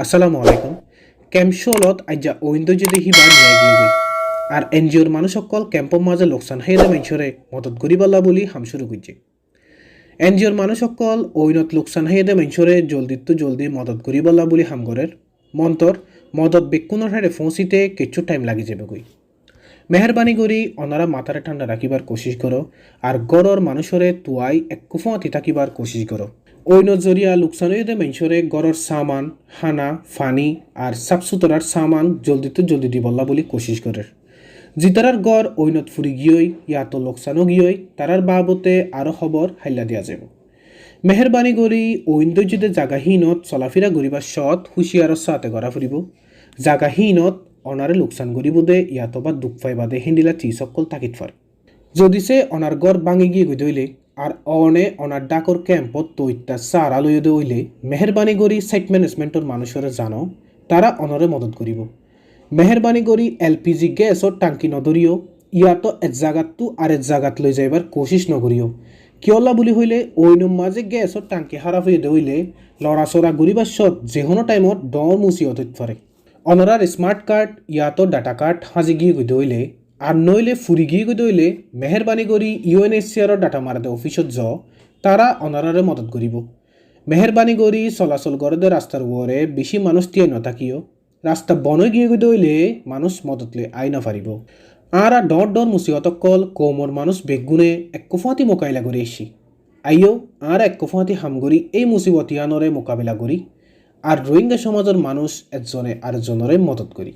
আসসালামু আলাইকুম। কেম্পশলত আজ্জা ঐন্দ যদি হিবা নিয়াই দিয়ে গই আর এনজিওর মানুষসকল ক্যাম্পর মাঝে লোকসান হাইলে মানুষরে মদত করিবাল্লা বলি হাম শুরু করছে। এনজিওর মানুষসকল ঐনত লোকসান হাইদে মানুষরে জলদি মদত করিবাল্লা বলি হামগরের মন্তর মদত বেকুনের হারে পৌঁছিতে কিছু টাইম লাগি যাবে গই। মেহরবানি করি অনারা মাথারে ঠান্ডা রাখিবার কোশিশ করো আর গড়র মানুষরে তুয়াই এক কুফাতি থাকিবার কোশিশ করো। ওই নজরিয়া লোকসানইদে মানুষরে গড়র সামান হানা ফানি আর সাফ সুতরার সামান জলদি দিবল্লা বলি কোশিশ করে। জিতারার গড় ঐনত ফুরি গিয়েই ইয়াতো লোকসানও গিয়েই তারার বাবতে আরও খবর হাইলা দিয়া যাব। মেহরবানি করি ঐন্দর্যতে জাগাহীনত চলাফিরা গরিবার সৎ হুঁশিয়ারর সাথে গড়া ফুরিব। জাগাহীনত অনারে লোকসান গরিব দে ইয়াতো বা দুঃখ পাইবাদে হিন্দিলা চিসকল তাকিত ফার। যদি সে অনার গড় ভাঙি গিয়ে গইলে আর অনে অনার ডাকর ক্যাম্পত তৈত্যা সারা লইতে হইলে মেহরবানি করি সাইট ম্যানেজমেন্টর মানুষেরা জানো তারা অনরে মদত করিব। মেহরবানি করি এলপিজি গ্যাসর টাঙ্কি নদরিও ইয়াতো এক জাগাতু আর এক জাগাত লই যাইবার কোশিশ নকরিও। কিয়লা বলি হইলে ওইনম মাঝে গ্যাসর টাঙ্কি হারাপ হইতে হইলে লড়াচড়া গরিবার সৎ যেকোনো টাইমত ডর মুসি অতীত পারে। অনরার স্মার্ট কার্ড ইয়াতো ডাটা কার্ড হাজি গিয়ে গইতে হইলে আর নইলে ফুরি গিয়ে গইতে হইলে মেহরবানি করি ইউএনএইচসিআরর ডাটা মারাতে অফিসত তারা অনারারে মদত করিব। মেহরবানি করি চলাচল করতে রাস্তার ওরে বেশি মানুষ টিয়ে নথাকিও। রাস্তা বনই গিয়ে গইতে হইলে মানুষ মদতলে আই না পারিব। আর ডর মুসিবতকল কোমর মানুষ বেগুনে এক কুফাতি মোকাবিলা করে এসি আইও আর এক কুফাতি হামগরি এই মুসিবতিয়ানরে মোকাবিলা করি আর রোহিঙ্গা সমাজের মানুষ একজনে আরেকজনরে মদত করি।